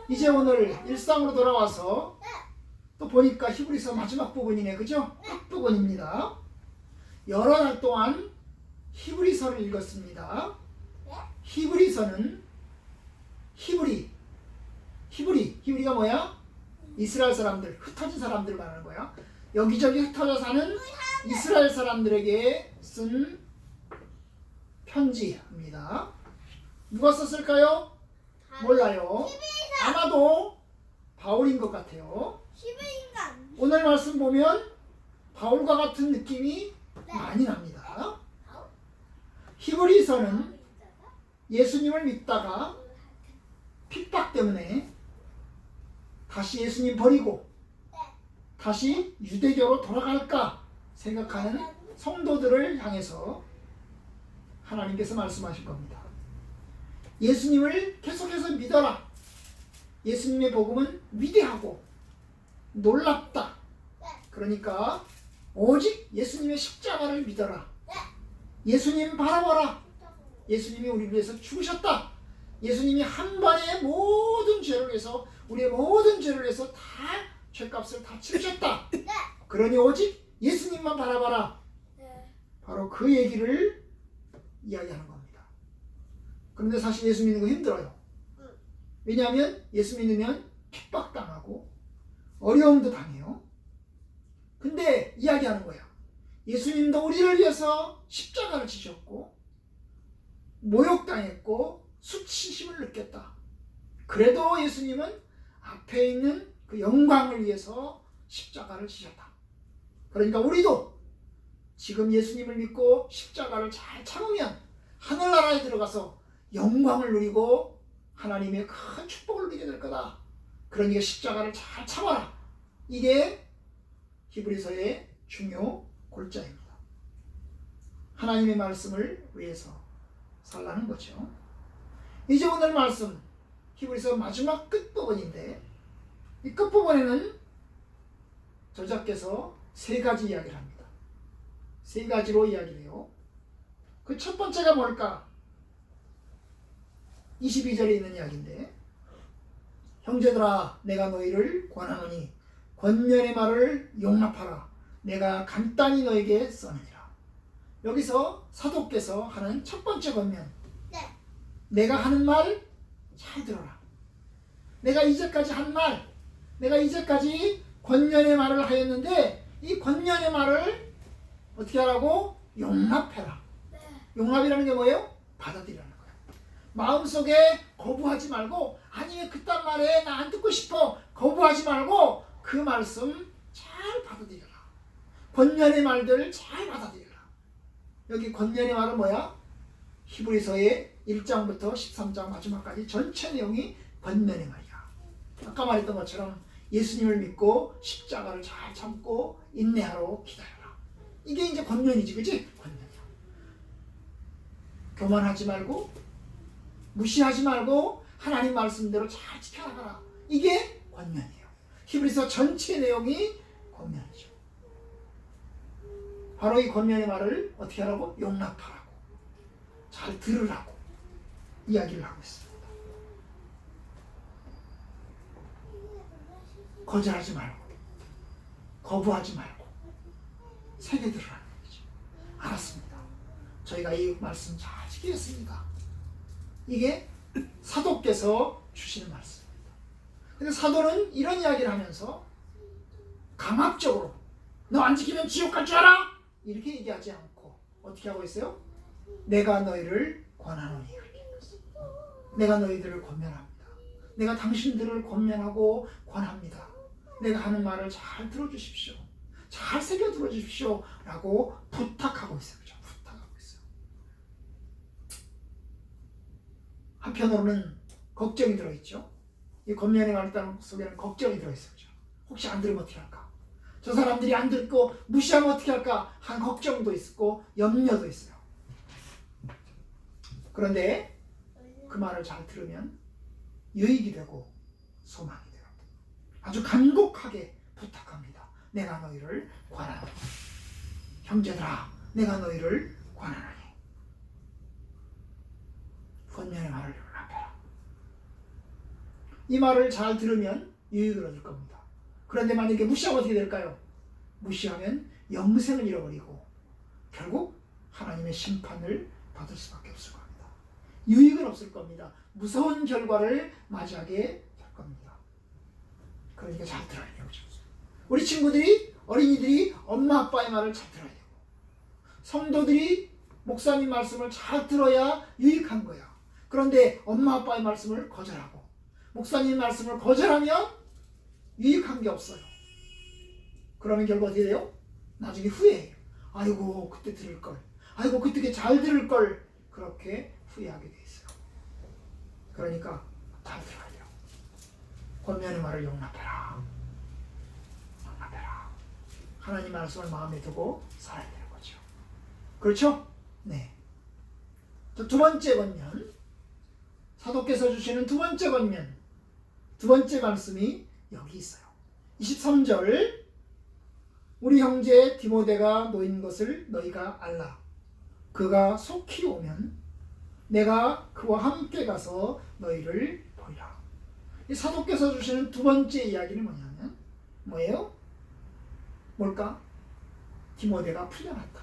이제 오늘 일상으로 돌아와서 또 보니까 히브리서 마지막 부분이네, 그죠? 끝부분입니다. 여러 날 동안 히브리서를 읽었습니다. 히브리서는 히브리가 뭐야? 이스라엘 사람들, 흩어진 사람들 말하는 거야. 여기저기 흩어져 사는 이스라엘 사람들에게 쓴 편지입니다. 누가 썼을까요? 몰라요. 아마도 바울인 것 같아요. 오늘 말씀 보면 바울과 같은 느낌이 많이 납니다. 히브리서는 예수님을 믿다가 핍박 때문에 다시 예수님 버리고 다시 유대교로 돌아갈까 생각하는 성도들을 향해서 하나님께서 말씀하실 겁니다. 예수님을 계속해서 믿어라. 예수님의 복음은 위대하고 놀랍다. 그러니까 오직 예수님의 십자가를 믿어라. 예수님 바라봐라. 예수님이 우리를 위해서 죽으셨다. 예수님이 한 번에 모든 죄를 위해서, 우리의 모든 죄를 위해서 다 죄값을 다 치르셨다. 그러니 오직 예수님만 바라봐라. 바로 그 얘기를 이야기하는 겁니다. 그런데 사실 예수 믿는 거 힘들어요. 왜냐하면 예수 믿으면 핍박당하고 어려움도 당해요. 근데 이야기하는 거야. 예수님도 우리를 위해서 십자가를 지셨고 모욕당했고 수치심을 느꼈다. 그래도 예수님은 앞에 있는 그 영광을 위해서 십자가를 지셨다. 그러니까 우리도 지금 예수님을 믿고 십자가를 잘 참으면 하늘나라에 들어가서 영광을 누리고 하나님의 큰 축복을 누리게 될 거다. 그러니까 십자가를 잘 참아라. 이게 히브리서의 중요 골자입니다. 하나님의 말씀을 위해서 살라는 거죠. 이제 오늘 말씀 히브리서 마지막 끝부분인데, 이 끝부분에는 저자께서 세 가지 이야기를 합니다. 세 가지로 이야기를 해요. 그 첫 번째가 뭘까? 22절에 있는 이야기인데, 형제들아 내가 너희를 권하노니 권면의 말을 용납하라. 내가 간단히 너에게 써느니라. 여기서 사도께서 하는 첫 번째 권면, 내가 하는 말 잘 들어라. 내가 이제까지 한 말, 내가 이제까지 권면의 말을 하였는데 이 권면의 말을 어떻게 하라고? 용납해라. 용납이라는 게 뭐예요? 받아들이라는 거예요. 마음속에 거부하지 말고, 아니 왜 그딴 말에 나 안 듣고 싶어, 거부하지 말고 그 말씀 잘 받아들여라. 권면의 말들을 잘 받아들여라. 여기 권면의 말은 뭐야? 히브리서의 1장부터 13장 마지막까지 전체 내용이 권면의 말이야. 아까 말했던 것처럼 예수님을 믿고 십자가를 잘 참고 인내하러 기다려라. 이게 이제 권면이지, 그치? 권면이야. 교만하지 말고 무시하지 말고 하나님 말씀대로 잘 지켜나가라. 이게 권면이에요. 히브리서 전체 내용이 권면이죠. 바로 이 권면의 말을 어떻게 하라고? 용납하라고, 잘 들으라고 이야기를 하고 있습니다. 거절하지 말고 거부하지 말고 새겨들으라는 얘기죠. 알았습니다. 저희가 이 말씀 잘 지키겠습니다. 이게 사도께서 주시는 말씀입니다. 근데 사도는 이런 이야기를 하면서 강압적으로 너 안 지키면 지옥 갈 줄 알아? 이렇게 얘기하지 않고 어떻게 하고 있어요? 내가 너희를 권하노니, 내가 너희들을 권면합니다. 내가 당신들을 권면하고 권합니다. 내가 하는 말을 잘 들어주십시오. 잘 새겨 들어주십시오. 라고 부탁하고 있어요. 그렇죠? 부탁하고 있어요. 한편으로는 걱정이 들어있죠. 이 권면의 말 속에는 걱정이 들어있어요. 그렇죠? 혹시 안 들으면 어떻게 할까? 저 사람들이 안 듣고 무시하면 어떻게 할까? 한 걱정도 있고 염려도 있어요. 그런데 그 말을 잘 들으면 유익이 되고 소망이 돼요. 아주 간곡하게 부탁합니다. 내가 너희를 권하노니. 형제들아 내가 너희를 권하노니. 권면의 말을 용납해라. 이 말을 잘 들으면 유익을 얻을 겁니다. 그런데 만약에 무시하면 어떻게 될까요? 무시하면 영생을 잃어버리고 결국 하나님의 심판을 받을 수밖에 없을 겁니다. 유익은 없을 겁니다. 무서운 결과를 맞이하게 될 겁니다. 그러니까 잘 들어야 돼요. 우리 친구들이, 어린이들이 엄마 아빠의 말을 잘 들어야 되고, 성도들이 목사님 말씀을 잘 들어야 유익한 거야. 그런데 엄마 아빠의 말씀을 거절하고 목사님 말씀을 거절하면 유익한 게 없어요. 그러면 결과 어떻게 돼요? 나중에 후회해요. 아이고 그때 들을 걸, 아이고 그때 잘 들을 걸, 그렇게 후회하게 돼 있어요. 그러니까 잘 들어야 돼요. 권면의 말을 용납해라. 용납해라. 하나님 말씀을 마음에 두고 살아야 되는 거죠. 그렇죠? 네. 두 번째 권면, 사도께서 주시는 두 번째 권면, 두 번째 말씀이 여기 있어요. 23절, 우리 형제 디모데가 놓인 것을 너희가 알라. 그가 속히 오면 내가 그와 함께 가서 너희를 보이라. 이 사도께서 주시는 두 번째 이야기는 뭐냐면 뭐예요? 뭘까? 디모데가 풀려났다.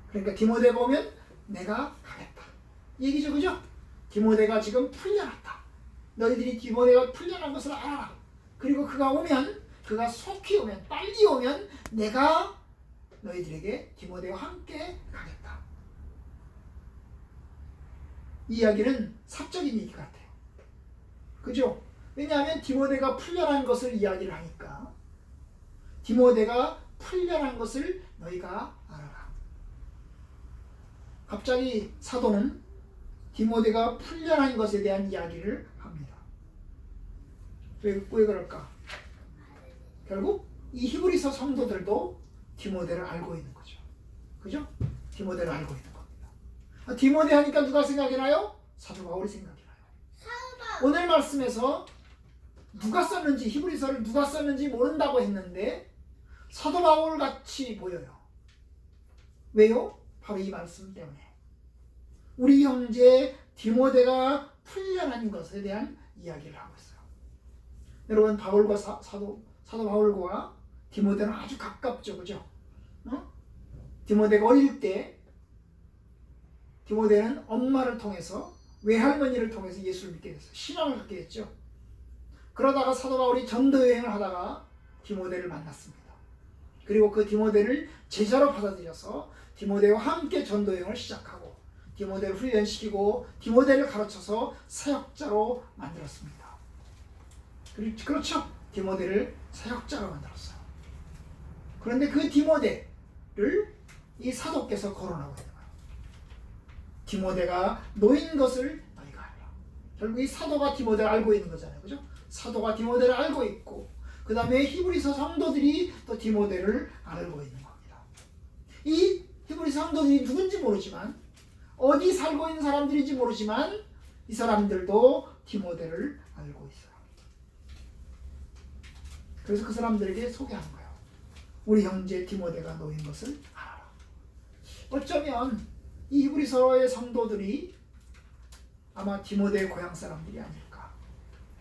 그러니까 디모데가 오면 내가 가겠다. 이 얘기죠, 그죠? 디모데가 지금 풀려났다. 너희들이 디모데가 풀려난 것을 알아라. 그리고 그가 오면, 그가 속히 오면, 빨리 오면 내가 너희들에게 디모데와 함께 가겠다. 이 이야기는 사적인 얘기 같아요. 그죠? 왜냐하면 디모데가 풀려난 것을 이야기를 하니까 디모데가 풀려난 것을 너희가 알아라. 갑자기 사도는 디모데가 풀려난 것에 대한 이야기를 합니다. 왜 그럴까? 결국 이 히브리서 성도들도 디모데를 알고 있는 거죠. 그죠? 디모데를 알고 있는 겁니다. 디모데 하니까 누가 생각이 나요? 사도 바울이 생각이 나요. 오늘 말씀에서 누가 썼는지, 히브리서를 누가 썼는지 모른다고 했는데 사도 바울 같이 보여요. 왜요? 바로 이 말씀 때문에. 우리 형제 디모데가 풀려난 것에 대한 이야기를 하고 있어요. 여러분, 바울과 사도 바울과 디모데는 아주 가깝죠, 그죠? 디모데가 어릴 때 디모데는 엄마를 통해서, 외할머니를 통해서 예수를 믿게 됐어요. 신앙을 갖게 됐죠. 그러다가 사도 바울이 전도 여행을 하다가 디모데를 만났습니다. 그리고 그 디모데를 제자로 받아들여서 디모데와 함께 전도 여행을 시작하고 디모데를 훈련시키고 디모데를 가르쳐서 사역자로 만들었습니다. 그렇죠? 디모데를 사역자로 만들었어요. 그런데 그 디모데를 이 사도께서 거론하고 있는 거예요. 디모데가 놓인 것을 너희가 알라. 결국 이 사도가 디모데를 알고 있는 거잖아요. 그죠? 사도가 디모데를 알고 있고 그 다음에 히브리서 성도들이 또 디모데를 알고 있는 겁니다. 이 히브리서 성도들이 누군지 모르지만, 어디 살고 있는 사람들인지 모르지만 이 사람들도 디모데를 알고 있어요. 그래서 그 사람들에게 소개하는 거예요. 우리 형제 디모데가 놓인 것을 알아라. 어쩌면 이 히브리서의 성도들이 아마 디모데의 고향 사람들이 아닐까.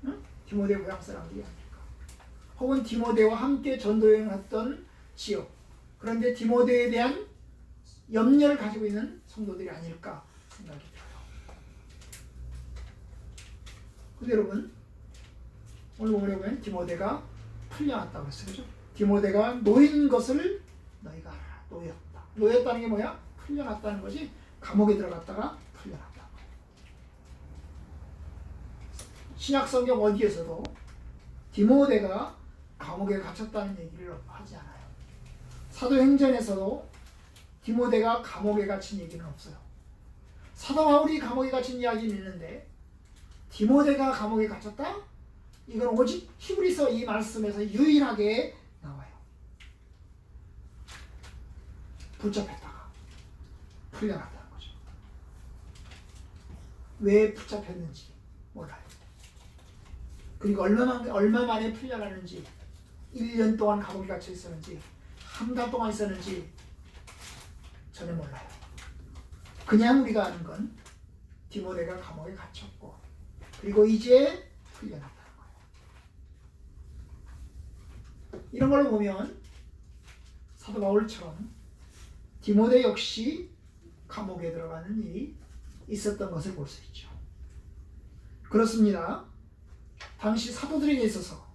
응? 디모데의 고향 사람들이 아닐까. 혹은 디모데와 함께 전도여행을 했던 지역. 그런데 디모데에 대한 염려를 가지고 있는 성도들이 아닐까 생각이 들어요. 근데 여러분, 오늘 보면 디모데가 풀려났다고 했어요. 그죠? 디모데가 놓인 것을 너희가 알아라. 놓였다. 놓였다는 게 뭐야? 풀려났다는 거지. 감옥에 들어갔다가 풀려났다. 신약 성경 어디에서도 디모데가 감옥에 갇혔다는 얘기를 하지 않아요. 사도행전에서도 디모데가 감옥에 갇힌 얘기는 없어요. 사도 바울이 감옥에 갇힌 이야기는 있는데 디모데가 감옥에 갇혔다? 이건 오직 히브리서 이 말씀에서 유일하게 나와요. 붙잡혔다가 풀려났다는 거죠. 왜 붙잡혔는지 몰라요. 그리고 얼마 만에 풀려났는지, 1년 동안 감옥에 갇혀 있었는지, 한 달 동안 있었는지 전혀 몰라요. 그냥 우리가 아는 건 디모데가 감옥에 갇혔고 그리고 이제 풀려났다. 이런 걸로 보면 사도 바울처럼 디모데 역시 감옥에 들어가는 일이 있었던 것을 볼 수 있죠. 그렇습니다. 당시 사도들에게 있어서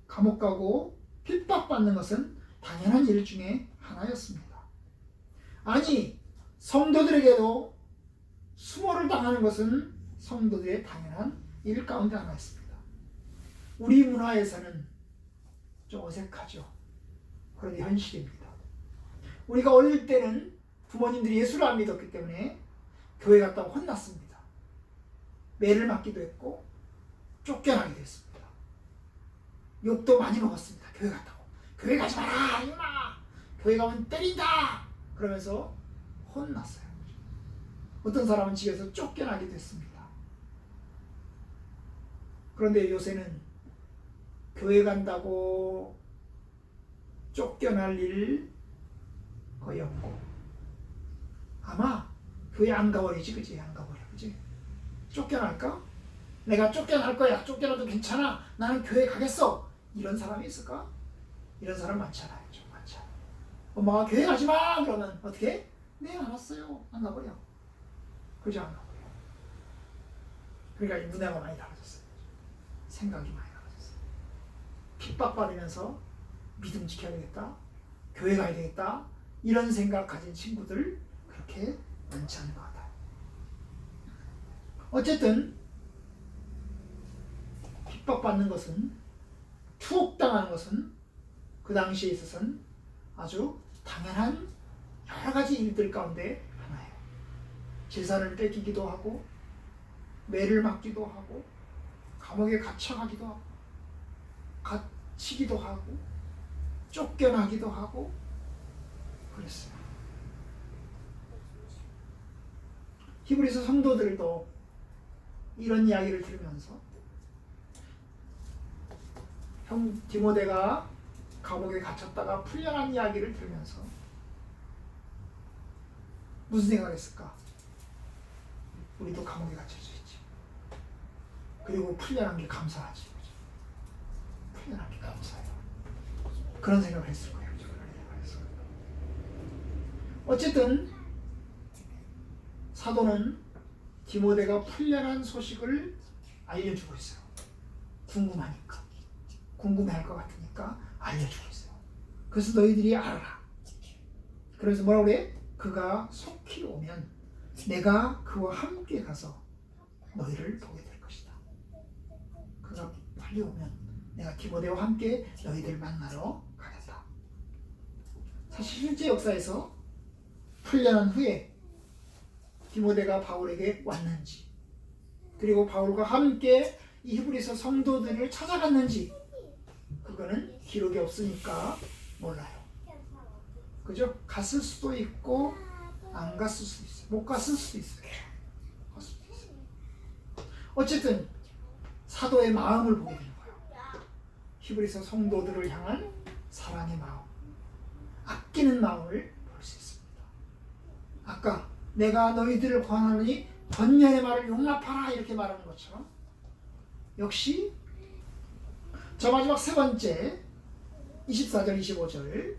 감옥 가고 핍박받는 것은 당연한 일 중에 하나였습니다. 아니, 성도들에게도 수모를 당하는 것은 성도들의 당연한 일 가운데 하나였습니다. 우리 문화에서는 좀 어색하죠. 그런데 현실입니다. 우리가 어릴 때는 부모님들이 예수를 안 믿었기 때문에 교회 갔다고 혼났습니다. 매를 맞기도 했고 쫓겨나기도 했습니다. 욕도 많이 먹었습니다. 교회 갔다고. 교회 가지 마라 이놈아. 교회 가면 때린다 그러면서 혼났어요. 어떤 사람은 집에서 쫓겨나기도 했습니다. 그런데 요새는 교회 간다고 쫓겨날 일 거의 없고, 아마 교회 안 가버리지, 그지? 안 가버려, 그지? 쫓겨날까? 내가 쫓겨날 거야. 쫓겨나도 괜찮아. 나는 교회 가겠어. 이런 사람이 있을까? 이런 사람 많잖아요. 좀 많잖아. 엄마가 교회 가지 마. 그러면 어떻게? 네, 알았어요. 안 가버려. 그죠? 안 가버려. 그러니까 이 문화가 많이 달라졌어요. 생각이 많이 달라졌어요. 핍박받으면서 믿음 지켜야 되겠다. 교회 가야 되겠다. 이런 생각 가진 친구들 그렇게 많지 않은 것 같아요. 어쨌든 핍박받는 것은, 투옥당하는 것은 그 당시에 있어서는 아주 당연한 여러 가지 일들 가운데 하나예요. 재산을 뺏기기도 하고, 매를 맞기도 하고, 감옥에 갇혀가기도 하고, 갇히기도 하고, 쫓겨나기도 하고 그랬어요. 히브리서 성도들도 이런 이야기를 들으면서 형 디모데가 감옥에 갇혔다가 풀려난 이야기를 들으면서 무슨 생각을 했을까? 우리도 감옥에 갇힐 수 있지. 그리고 풀려난 게 감사하지. 풀려난 게 감사해요. 그런 생각을 했을 거예요. 어쨌든 사도는 디모데가 풀려난 소식을 알려주고 있어요. 궁금하니까. 궁금해할 것 같으니까 알려주고 있어요. 그래서 너희들이 알아라. 그래서 뭐라고 그래? 그가 속히 오면 내가 그와 함께 가서 너희를 보게 될 것이다. 그가 빨리 오면 내가 디모데와 함께 너희들 만나러 가겠다. 사실 실제 역사에서 풀려난 후에 디모데가 바울에게 왔는지, 그리고 바울과 함께 이 히브리서 성도들을 찾아갔는지 그거는 기록이 없으니까 몰라요. 그죠? 갔을 수도 있고 안 갔을 수도 있어요. 못 갔을 수도 있어요. 어쨌든 사도의 마음을 보게 되는 거예요. 히브리서 성도들을 향한 사랑의 마음, 아끼는 마음을 볼 수 있습니다. 아까 내가 너희들을 권하노니 번면의 말을 용납하라 이렇게 말하는 것처럼 역시 저 마지막 세 번째 24절 25절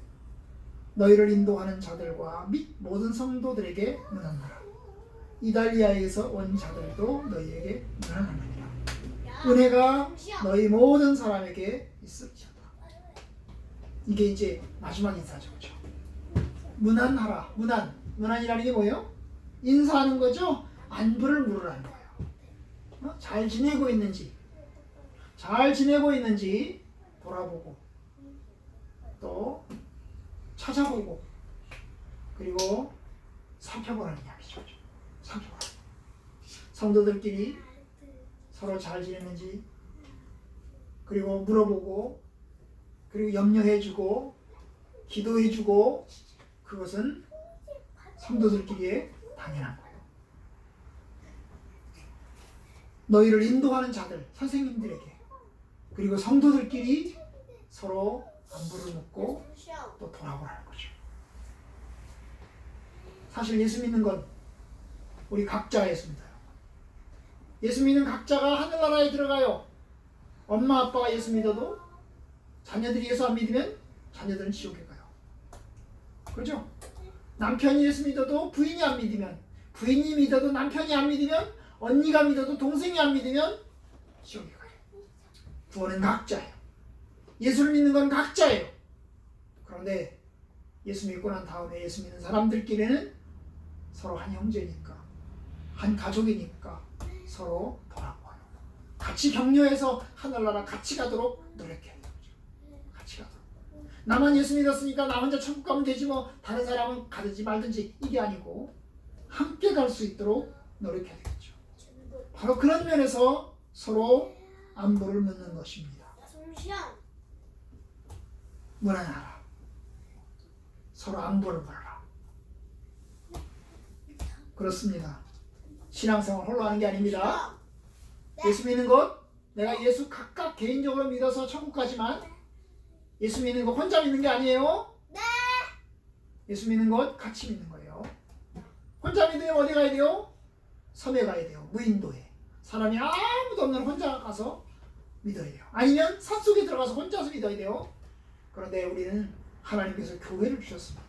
너희를 인도하는 자들과 및 모든 성도들에게 문안하라. 이달리아에서 온 자들도 너희에게 문안하느니라. 은혜가 너희 모든 사람에게 있을지어다. 이게 이제 마지막 인사죠. 그렇죠? 문안하라. 문안이라는 게 뭐예요? 인사하는 거죠. 안부를 물으라는 거예요. 잘 지내고 있는지 돌아보고 또 찾아보고 그리고 살펴보라는 이야기죠. 살펴보라. 성도들끼리 서로 잘 지냈는지 그리고 물어보고 그리고 염려해주고 기도해주고 그것은 성도들끼리의 당연한 거예요. 너희를 인도하는 자들, 선생님들에게 그리고 성도들끼리 서로 안부를 묻고 또 돌아보라는 거죠. 사실 예수 믿는 건 우리 각자 예수 믿어요. 예수 믿는 각자가 하늘나라에 들어가요. 엄마 아빠가 예수 믿어도 자녀들이 예수 안 믿으면 자녀들은 지옥에 가요. 그렇죠? 남편이 예수 믿어도 부인이 안 믿으면, 부인이 믿어도 남편이 안 믿으면, 언니가 믿어도 동생이 안 믿으면 지옥에 가요. 구원은 각자예요. 예수를 믿는 건 각자예요. 그런데 예수 믿고 난 다음에 예수 믿는 사람들끼리는 서로 한 형제니까, 한 가족이니까 서로 돌아보아요. 같이 격려해서 하늘나라 같이 가도록 노력해야 되죠. 같이 가도록. 나만 예수 믿었으니까 나 혼자 천국 가면 되지 뭐 다른 사람은 가든지 말든지 이게 아니고 함께 갈 수 있도록 노력해야 되겠죠. 바로 그런 면에서 서로 안부를 묻는 것입니다. 물어나라. 서로 안부를 물어라. 그렇습니다. 신앙생활 홀로 하는 게 아닙니다. 예수 믿는 것, 내가 예수 각각 개인적으로 믿어서 천국 가지만 예수 믿는 것 혼자 믿는 게 아니에요. 예수 믿는 것 같이 믿는 거예요. 혼자 믿으면 어디 가야 돼요? 섬에 가야 돼요. 무인도에. 사람이 아무도 없는 혼자 가서 믿어야 돼요. 아니면 산속에 들어가서 혼자서 믿어야 돼요. 그런데 우리는 하나님께서 교회를 주셨습니다.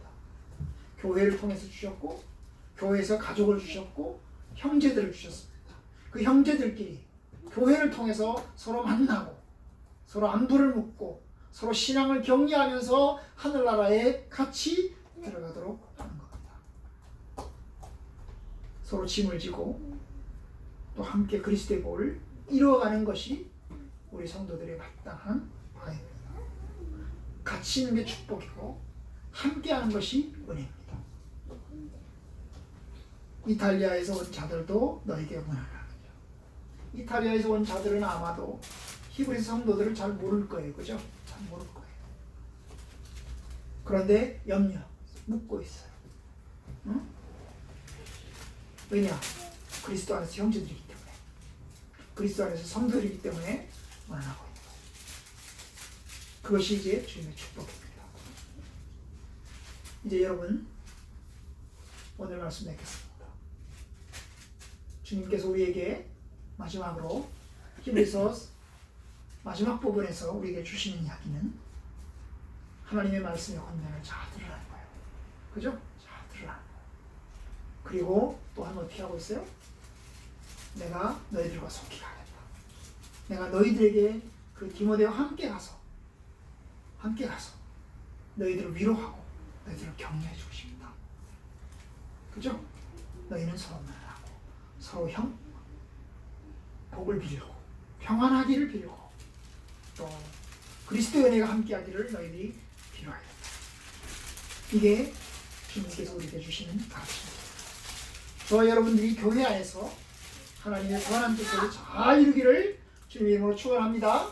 교회를 통해서 주셨고, 교회에서 가족을 주셨고, 형제들을 주셨습니다. 그 형제들끼리 교회를 통해서 서로 만나고, 서로 안부를 묻고, 서로 신앙을 격려하면서 하늘나라에 같이 들어가도록 하는 겁니다. 서로 짐을 지고 또 함께 그리스도의 복을 이루어가는 것이 우리 성도들의 마땅한 바입니다. 같이 있는 게 축복이고 함께하는 것이 은혜입니다. 이탈리아에서 온 자들도 너에게 문안하노라. 이탈리아에서 온 자들은 아마도 히브리서 성도들을 잘 모를 거예요. 그죠? 잘 모를 거예요. 그런데 염려, 묻고 있어요. 응? 왜냐? 그리스도 안에서 형제들이기 때문에, 그리스도 안에서 성도들이기 때문에 문안하고 있는 거예요. 그것이 이제 주님의 축복입니다. 이제 여러분, 오늘 말씀 맺겠습니다. 주님께서 우리에게 마지막으로 히브리서 마지막 부분에서 우리에게 주시는 이야기는 하나님의 말씀의 권면을 잘 들으라는 거예요. 그죠? 잘 들으라는 거예요. 그리고 또 한 번 피하고 있어요. 내가 너희들과 속히 가겠다. 내가 너희들에게 그 디모데와 함께 가서 너희들을 위로하고 너희들을 격려해 주고 싶다. 그죠? 너희는 서로 만나고 서로 복을 빌고 평안하기를 빌고 또 그리스도의 은혜가 함께하기를 너희들이 빌어야겠다. 이게 주님께서 우리에게 주시는 가르침입니다. 저와 여러분들이 교회 안에서 하나님의 선한 뜻을 잘 이루기를 주님의 이름으로 축원합니다.